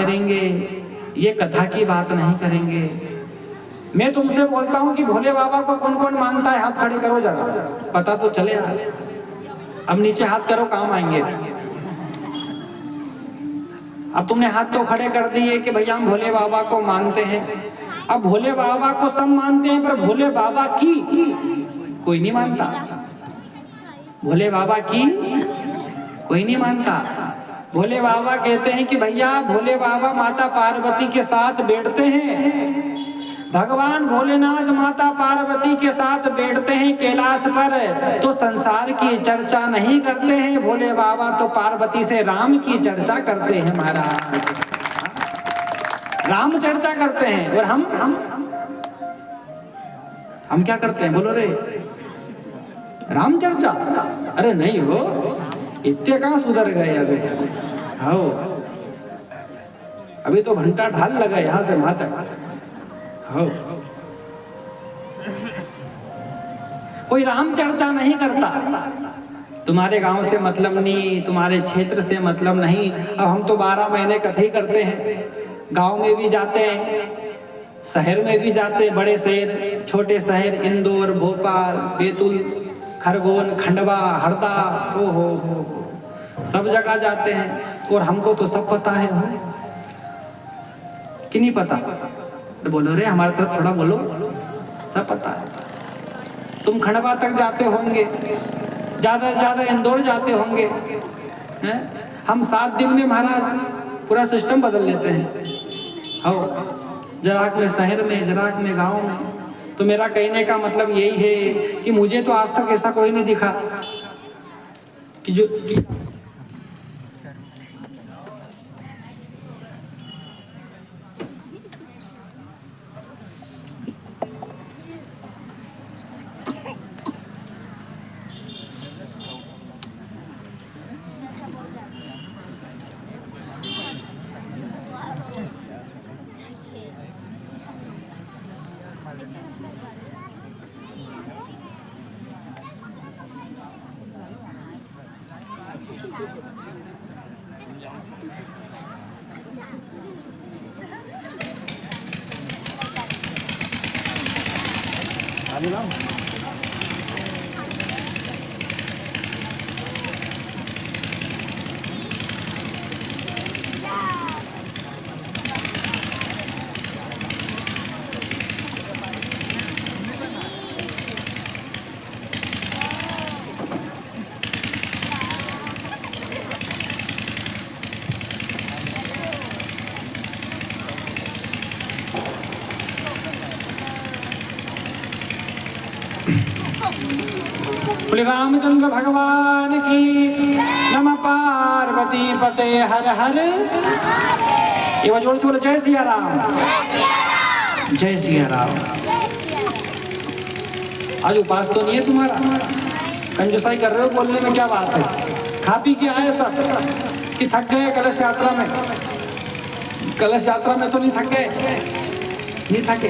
करेंगे, ये कथा की बात नहीं करेंगे। मैं तुमसे बोलता हूँ कि भोले बाबा को कौन कौन मानता है, हाथ खड़े करो जरा, पता तो चले आज। अब नीचे हाथ करो, काम आएंगे। अब तुमने हाथ तो खड़े कर दिए कि भैया हम भोले बाबा को मानते हैं। अब भोले बाबा को सब मानते हैं, पर भोले बाबा की कोई नहीं मानता। भोले बाबा की कोई नहीं मानता। भोले बाबा कहते हैं कि भैया भोले बाबा माता पार्वती के साथ बैठते हैं। भगवान भोलेनाथ माता पार्वती के साथ बैठते हैं कैलाश पर, तो संसार की चर्चा नहीं करते हैं। भोले बाबा तो पार्वती से राम की चर्चा करते हैं महाराज, राम चर्चा करते हैं। और हम क्या करते हैं बोलो रे, राम चर्चा? अरे नहीं हो, इतने कहां सुधर गए अभी। हाँ अभी तो घंटा ढाल लगा यहां से वहां तक। हाँ कोई राम चर्चा नहीं करता। तुम्हारे गांव से मतलब नहीं, तुम्हारे क्षेत्र से मतलब नहीं। अब हम तो 12 महीने कथे करते हैं, गांव में भी जाते हैं, शहर में भी जाते हैं, बड़े शहर छोटे शहर, इंदौर, भोपाल, बैतूल, खरगोन, खंडवा, हरदा, हो सब जगह जाते हैं। और हमको तो सब पता है कि नहीं पता? तो बोलो रे हमारे तरफ थोड़ा बोलो, सब पता है। तुम खंडवा तक जाते होंगे, ज्यादा से ज्यादा इंदौर जाते होंगे हैं? हम 7 दिन में महाराज पूरा सिस्टम बदल लेते हैं। हो जराक में शहर में, जराक में गांव में। तो मेरा कहने का मतलब यही है कि मुझे तो आज तक ऐसा कोई नहीं दिखा कि जो बोले रामचंद्र भगवान की, नमः पार्वती पते हर हर। ये जोड़ से बोलो जय सिया राम, जय सिया राम। आज उपास तो नहीं है तुम्हारा, कंजूसाई कर रहे हो बोलने में, क्या बात है? खा पी के आए सब कि थक गए कलश यात्रा में? कलश यात्रा में तो नहीं थक गए, नहीं थके।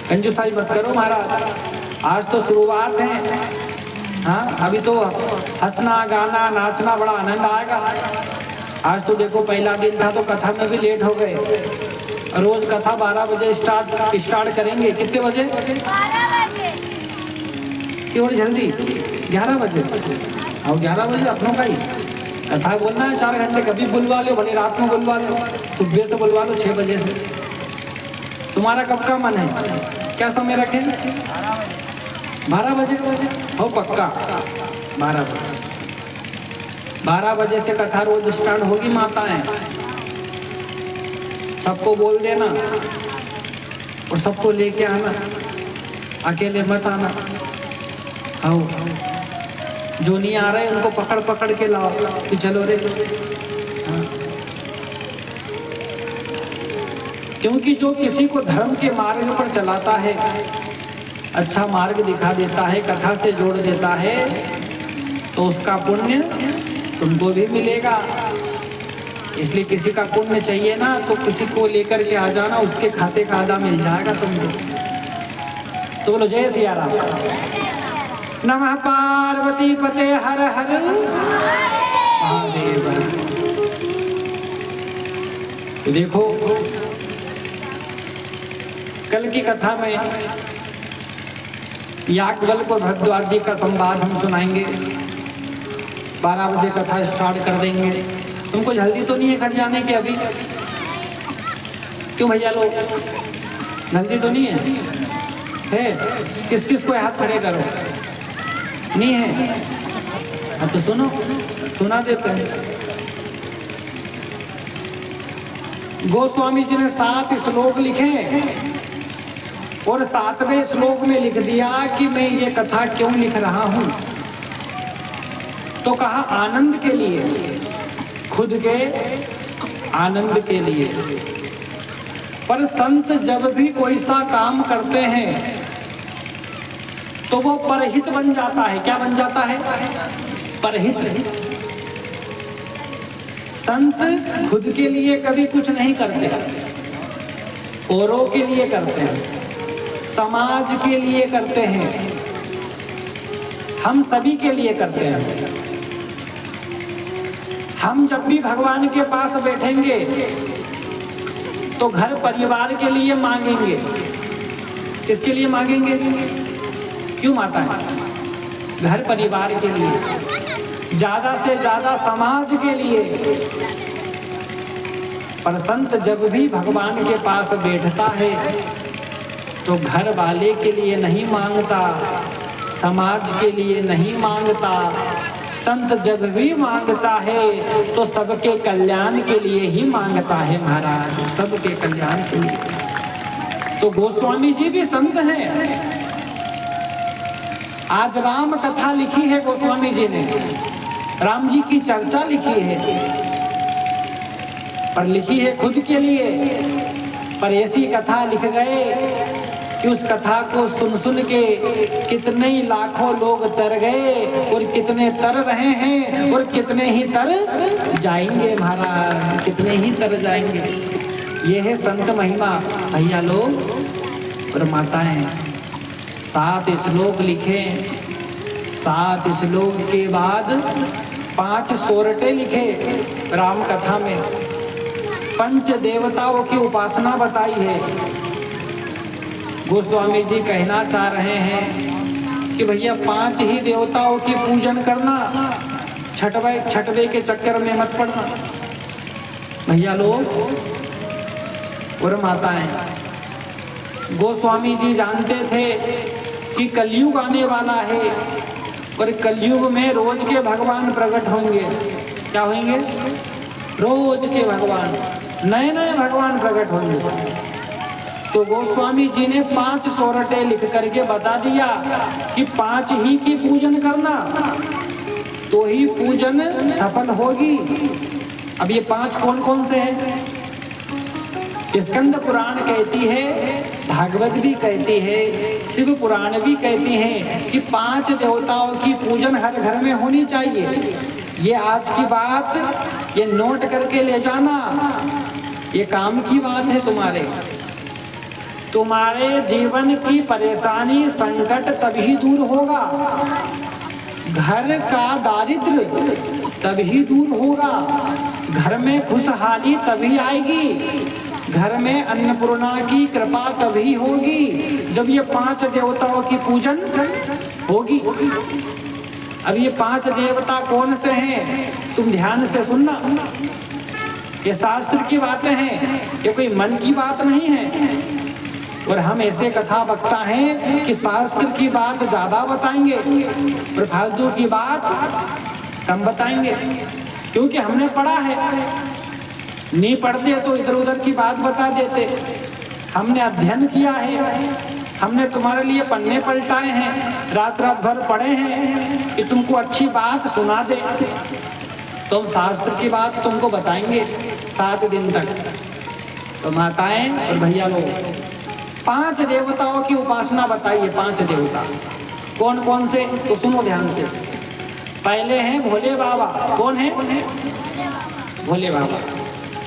कंजूसाई मत करो महाराज, आज तो शुरुआत है। हाँ अभी तो हंसना गाना नाचना बड़ा आनंद आएगा। आज तो देखो पहला दिन था तो कथा में भी लेट हो गए। रोज कथा 12 बजे स्टार्ट करेंगे। कितने बजे? 12 बजे। क्यों जल्दी? 11 बजे। और 11 बजे अपनों का ही कथा बोलना है 4 घंटे। कभी बुलवा लो, भले रात में बुलवा लो, सुबह से बुलवा लो 6 बजे से। तुम्हारा कब का मन है? क्या समय रखें? 12 बजे हो पक्का? 12 बजे। 12 बजे से कथा रोज स्टार्ट होगी माताएं। सबको बोल देना और सबको लेके आना, अकेले मत आना। आओ जो नहीं आ रहे उनको पकड़ पकड़ के लाओ कि चलो रे। हाँ। क्योंकि जो किसी को धर्म के मार्ग पर चलाता है, अच्छा मार्ग दिखा देता है, कथा से जोड़ देता है, तो उसका पुण्य तुमको भी मिलेगा। इसलिए किसी का पुण्य चाहिए ना तो किसी को लेकर के आ जाना, उसके खाते का आधा मिल जाएगा तुमको। तो बोलो जय सिया राम। नमः पार्वती पते हर हर महादेव। तो देखो कल की कथा में याज्ञवल्क्य और भरद्वाज जी का संवाद हम सुनाएंगे। 12 बजे कथा स्टार्ट कर देंगे। तुमको जल्दी तो नहीं है घर जाने की अभी? क्यों भैया लोग, जल्दी तो नहीं है? किस किस को हाथ खड़े करो, नहीं है? हाँ तो सुनो, सुना देते हैं। गोस्वामी जी ने 7 श्लोक लिखे और 7वें श्लोक में लिख दिया कि मैं ये कथा क्यों लिख रहा हूं। तो कहा आनंद के लिए, खुद के आनंद के लिए। पर संत जब भी कोई सा काम करते हैं तो वो परहित बन जाता है। क्या बन जाता है? परहित। संत खुद के लिए कभी कुछ नहीं करते, औरों के लिए करते हैं, समाज के लिए करते हैं, हम सभी के लिए करते हैं। हम जब भी भगवान के पास बैठेंगे तो घर परिवार के लिए मांगेंगे। किसके लिए मांगेंगे? क्यों माता है? घर परिवार के लिए, ज्यादा से ज्यादा समाज के लिए। पर संत जब भी भगवान के पास बैठता है तो घर वाले के लिए नहीं मांगता, समाज के लिए नहीं मांगता। संत जब भी मांगता है तो सबके कल्याण के लिए ही मांगता है महाराज, सबके कल्याण के लिए। तो गोस्वामी जी भी संत हैं। आज राम कथा लिखी है गोस्वामी जी ने, राम जी की चर्चा लिखी है, पर लिखी है खुद के लिए। पर ऐसी कथा लिख गए कि उस कथा को सुन सुन के कितने ही लाखों लोग तर गए और कितने तर रहे हैं और कितने ही तर जाएंगे महाराज, कितने ही तर जाएंगे। ये है संत महिमा भैया लोग और माताएं। 7 श्लोक लिखे, 7 श्लोक के बाद 5 सोरठे लिखे राम कथा में। 5 देवताओं की उपासना बताई है। गोस्वामी जी कहना चाह रहे हैं कि भैया 5 ही देवताओं की पूजन करना, छठवे के चक्कर में मत पड़ना भैया लोग और माताएं। गोस्वामी जी जानते थे कि कलयुग आने वाला है और कलयुग में रोज के भगवान प्रकट होंगे। क्या होंगे? रोज के भगवान, नए नए भगवान प्रकट होंगे। तो गोस्वामी जी ने 5 सोरठे लिख करके बता दिया कि 5 ही की पूजन करना तो ही पूजन सफल होगी। अब ये 5 कौन कौन से हैं? स्कंद पुराण कहती है, भागवत भी कहती है, शिव पुराण भी कहती है कि 5 देवताओं की पूजन हर घर में होनी चाहिए। ये आज की बात, ये नोट करके ले जाना, ये काम की बात है तुम्हारे। तुम्हारे जीवन की परेशानी संकट तभी दूर होगा, घर का दारिद्र्य तभी दूर होगा, घर में खुशहाली तभी आएगी, घर में अन्नपूर्णा की कृपा तभी होगी जब ये 5 देवताओं की पूजन होगी। अब ये 5 देवता कौन से हैं? तुम ध्यान से सुनना, ये शास्त्र की बातें हैं, ये कोई मन की बात नहीं है। और हम ऐसे कथा वक्ता हैं कि शास्त्र की बात ज्यादा बताएंगे और फालतू की बात कम बताएंगे, क्योंकि हमने पढ़ा है। नहीं पढ़ते तो इधर उधर की बात बता देते। हमने अध्ययन किया है, हमने तुम्हारे लिए पन्ने पलटाए हैं, रात रात भर पढ़े हैं कि तुमको अच्छी बात सुना दे। तो हम शास्त्र की बात तुमको बताएंगे 7 दिन तक। तो माताएं और भैया लोग, 5 देवताओं की उपासना बताइए। 5 देवता कौन कौन से? तो सुनो ध्यान से। पहले हैं भोले बाबा। कौन है? भोले बाबा।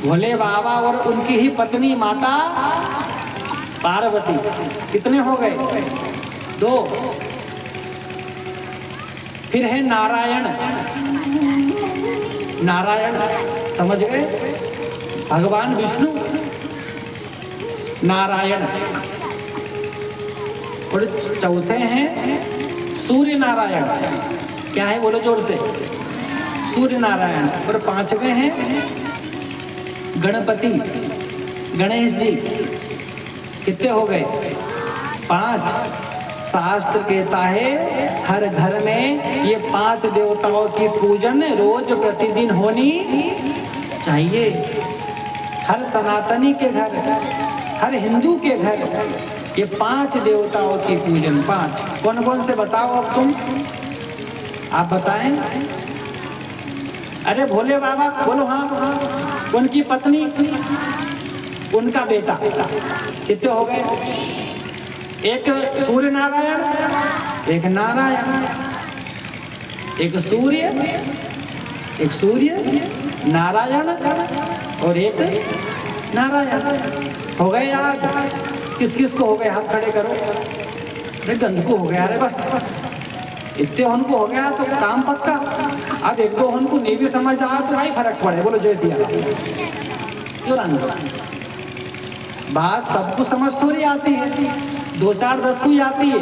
भोले बाबा और उनकी ही पत्नी माता पार्वती। कितने हो गए? 2। फिर है नारायण। नारायण समझ गए? भगवान विष्णु, नारायण, और चौथे हैं सूर्य नारायण। क्या है बोलो जोर से, सूर्य नारायण। और पांचवें हैं गणपति, गणेश जी। कितने हो गए? 5। शास्त्र कहता है हर घर में ये 5 देवताओं की पूजन रोज प्रतिदिन होनी चाहिए। हर सनातनी के घर, हर हिंदू के घर ये 5 देवताओं की पूजन। 5 कौन कौन से बताओ अब तुम, आप बताएं। अरे भोले बाबा बोलो, हाँ। उनकी पत्नी, उनका बेटा। कितने हो गए? एक सूर्य नारायण, एक नारायण, एक सूर्य नारायण और एक नारायण। हो गए याद? किस किस को हो गए? हाथ खड़े करो। अरे गंध को हो गया। अरे बस इतने उनको हो गया तो काम पक्का। अब एक दो उनको नहीं भी समझ आया तो आई फर्क पड़े। बोलो जय सिया राम। क्यों रंग बात सबको समझ थोड़ी आती है, 2 4 10 को ही आती है।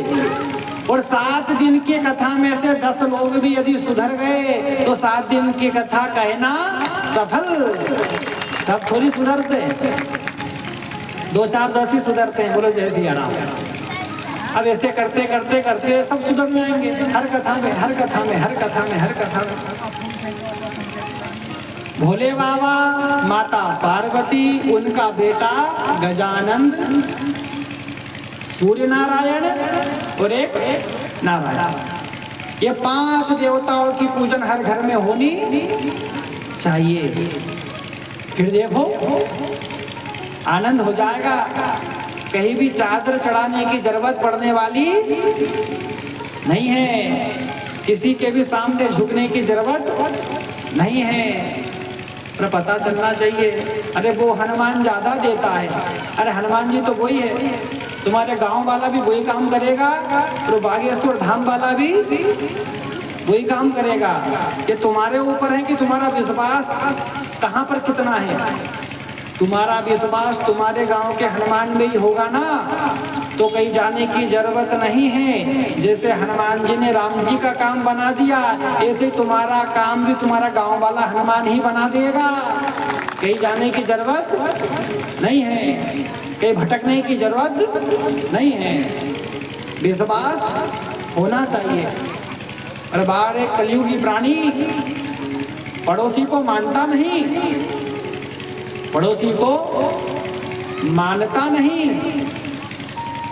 और 7 दिन की कथा में से 10 लोग भी यदि सुधर गए तो 7 दिन की कथा कहना सफल। सब थोड़ी सुधरते, 2 4 10 ही सुधरते हैं। बोलो जय सिया राम। अब ऐसे करते करते करते सब सुधर जाएंगे। हर कथा में, हर कथा में, हर कथा में, हर कथा में। भोले बाबा, माता पार्वती, उनका बेटा गजानंद, सूर्य नारायण और एक नारायण। ये 5 देवताओं की पूजन हर घर में होनी चाहिए। फिर देखो आनंद हो जाएगा। कहीं भी चादर चढ़ाने की जरूरत पड़ने वाली नहीं है, किसी के भी सामने झुकने की जरूरत नहीं है। पर पता चलना चाहिए। अरे वो हनुमान ज्यादा देता है। अरे हनुमान जी तो वही है, तुम्हारे गांव वाला भी वही काम करेगा और बागेश्वर धाम वाला भी वही काम करेगा। ये तुम्हारे ऊपर है कि तुम्हारा विश्वास कहाँ पर कितना है। तुम्हारा विश्वास तुम्हारे गांव के हनुमान में ही होगा ना, तो कहीं जाने की जरूरत नहीं है। जैसे हनुमान जी ने राम जी का काम बना दिया, ऐसे तुम्हारा काम भी तुम्हारा गांव वाला हनुमान ही बना देगा। कहीं जाने की जरूरत नहीं है, कहीं भटकने की जरूरत नहीं है। विश्वास होना चाहिए। और बाहर एक कलयुगी प्राणी पड़ोसी को मानता नहीं, पड़ोसी को मानता नहीं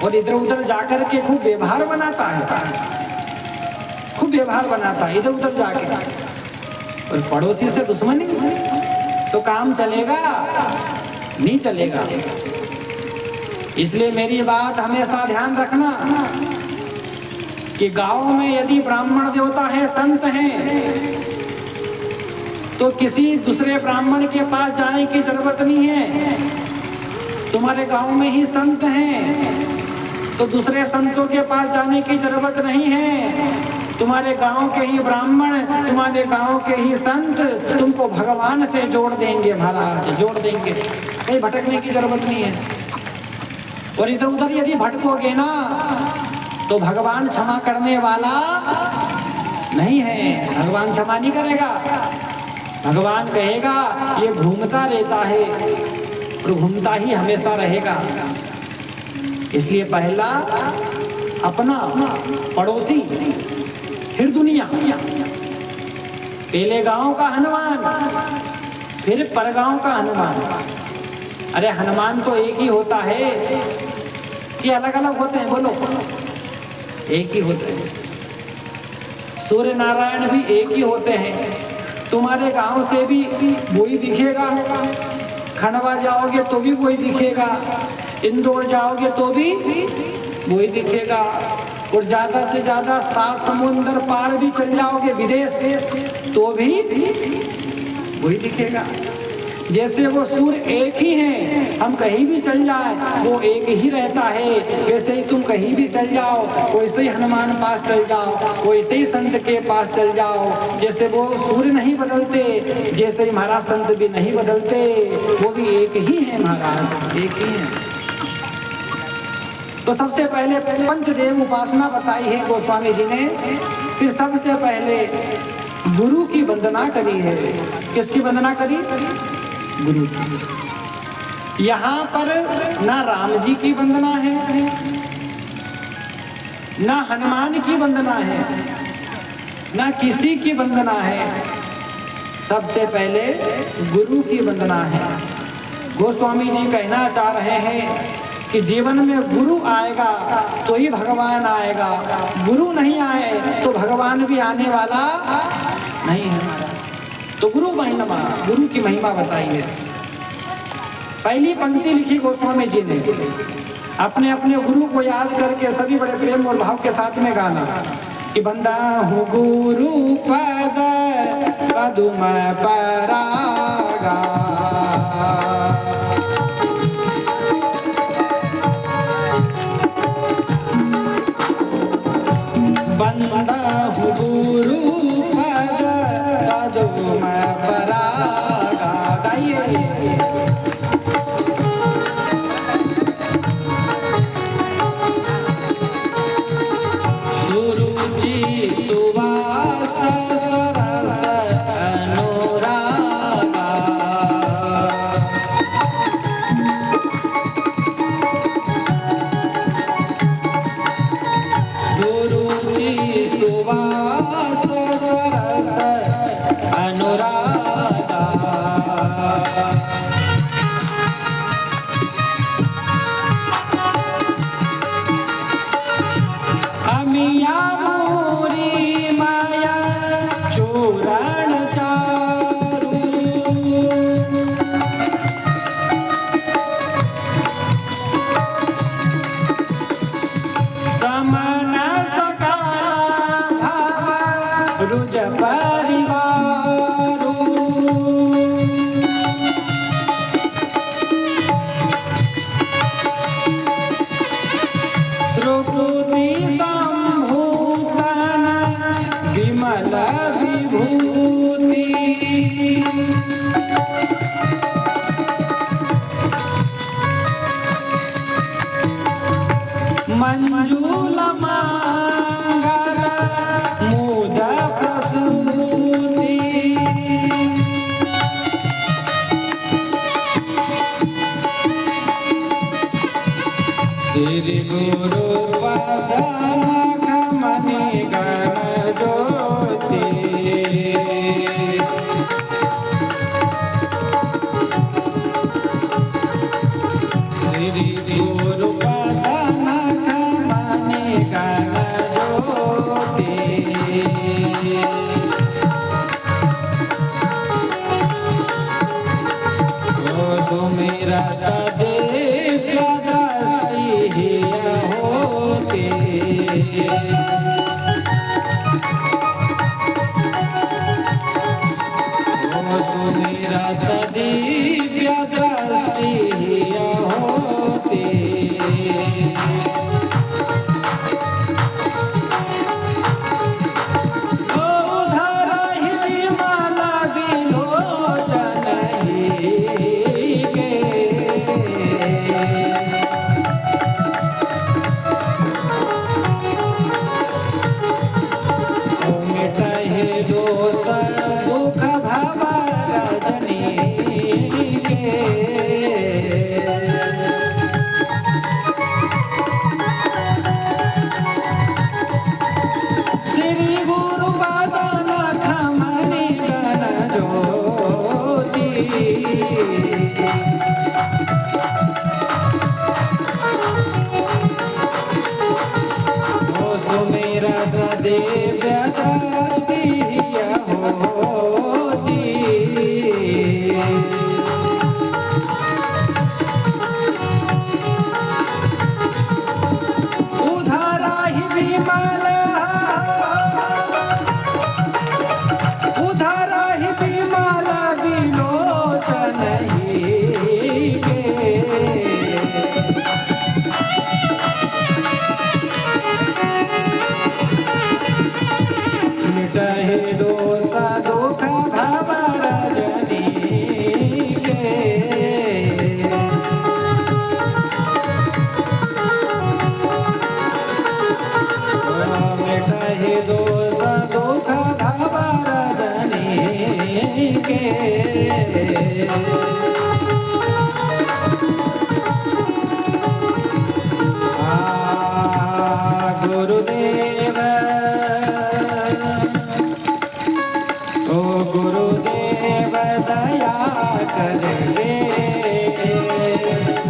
और इधर उधर जाकर के खूब व्यवहार बनाता है, खूब व्यवहार बनाता है इधर उधर जाके। और पड़ोसी से दुश्मनी तो काम चलेगा नहीं चलेगा। इसलिए मेरी बात हमेशा ध्यान रखना कि गांव में यदि ब्राह्मण देवता है, संत हैं, तो किसी दूसरे ब्राह्मण के पास जाने की जरूरत नहीं है। तुम्हारे गांव में ही संत हैं तो दूसरे संतों के पास जाने की जरूरत नहीं है। तुम्हारे गांव के ही ब्राह्मण, तुम्हारे गांव के ही संत तुमको भगवान से जोड़ देंगे महाराज, जोड़ देंगे। कहीं भटकने की जरूरत नहीं है। और इधर उधर यदि भटकोगे ना तो भगवान क्षमा करने वाला नहीं है। भगवान क्षमा नहीं करेगा। भगवान कहेगा ये घूमता रहता है और घूमता ही हमेशा रहेगा। इसलिए पहला अपना पड़ोसी, फिर दुनिया। पहले गांव का हनुमान, फिर परगांव का हनुमान। अरे हनुमान तो एक ही होता है कि अलग अलग होते हैं? बोलो एक ही होते हैं। सूर्य नारायण भी एक ही होते हैं। तुम्हारे गांव से भी वही दिखेगा, खंडवा जाओगे तो भी वही दिखेगा, इंदौर जाओगे तो भी वही दिखेगा, और ज्यादा से ज्यादा 7 समुंदर पार भी चल जाओगे विदेश से तो भी वही दिखेगा। जैसे वो सूर्य एक ही है, हम कहीं भी चल जाए वो एक ही रहता है, वैसे ही तुम कहीं भी चल जाओ, वैसे ही हनुमान पास चल जाओ, वैसे ही संत के पास चल जाओ। जैसे वो सूर्य नहीं बदलते, जैसे ही महाराज संत भी नहीं बदलते, वो भी एक ही है महाराज, एक ही है। तो सबसे पहले पंचदेव उपासना बताई है गोस्वामी जी ने, फिर सबसे पहले गुरु की वंदना करी है। किसकी वंदना करी? गुरु की। यहाँ पर ना राम जी की वंदना है, ना हनुमान की वंदना है, ना किसी की वंदना है, सबसे पहले गुरु की वंदना है। गोस्वामी जी कहना चाह रहे हैं कि जीवन में गुरु आएगा तो ही भगवान आएगा, गुरु नहीं आए तो भगवान भी आने वाला नहीं है। तो गुरु महिमा, गुरु की महिमा बताई है। पहली पंक्ति लिखी गोस्वामी जी ने, अपने अपने गुरु को याद करके सभी बड़े प्रेम और भाव के साथ में गाना कि बंदा हूँ गुरु पद पदुम परागा, बंदा हूँ गुरु पद पदुम परागा। गाइए।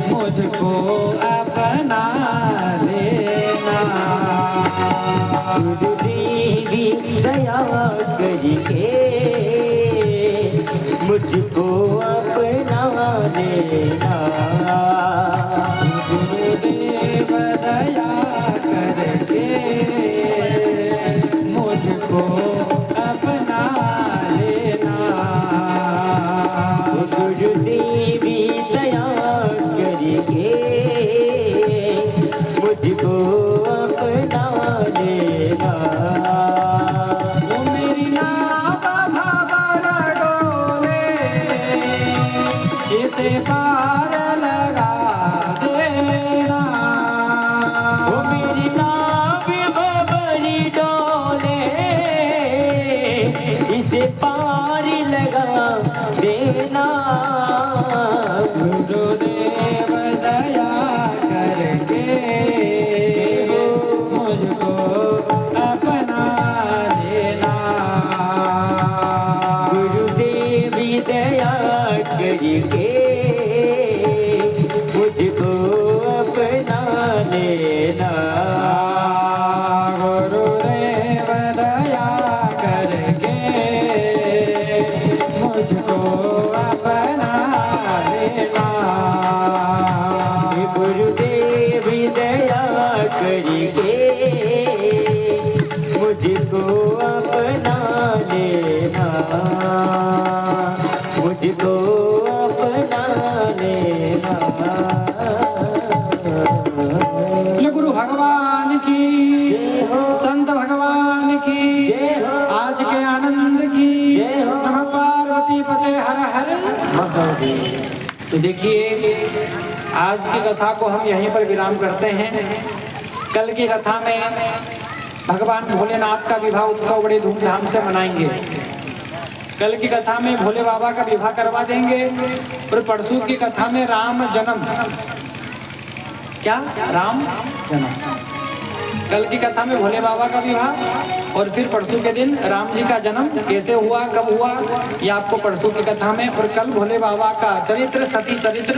मुझको अपना लेना। गुरुदेवी दया करके मुझको अपना लेना। गुरुदेव दया करके मुझको अपना लेना। गुरुदेवी दया करके मुझको अपना लेना। वो मेरी नाव भंवर डोले, इसे पार लगा देना। वो मेरी नाव भंवरी डोले, इसे पार लगा देना। गुरुदेव दया करके मुझको अपना लेना। गुरुदेवी दया करके मुझको अपना लेना। गुरुदेव दया करके मुझको अपना लेना। गुरुदेवी दया करके मुझको अपना लेना। मुझको अपना लेना। बोले गुरु भगवान की, संत भगवान की, आज के आनंद की, नमः पार्वती पते हर हर महादेव। तो देखिए, आज की कथा को हम यहीं पर विराम करते हैं। कल की कथा में भगवान भोलेनाथ का विवाह उत्सव बड़े धूमधाम से मनाएंगे। कल की कथा में भोले बाबा का विवाह करवा देंगे और परसों की कथा में राम जन्म, क्या राम जन्म, कल की कथा में भोले बाबा का विवाह और फिर परसों के दिन राम जी का जन्म कैसे हुआ, कब हुआ, ये आपको परसों की कथा में, और कल भोले बाबा का चरित्र, सती चरित्र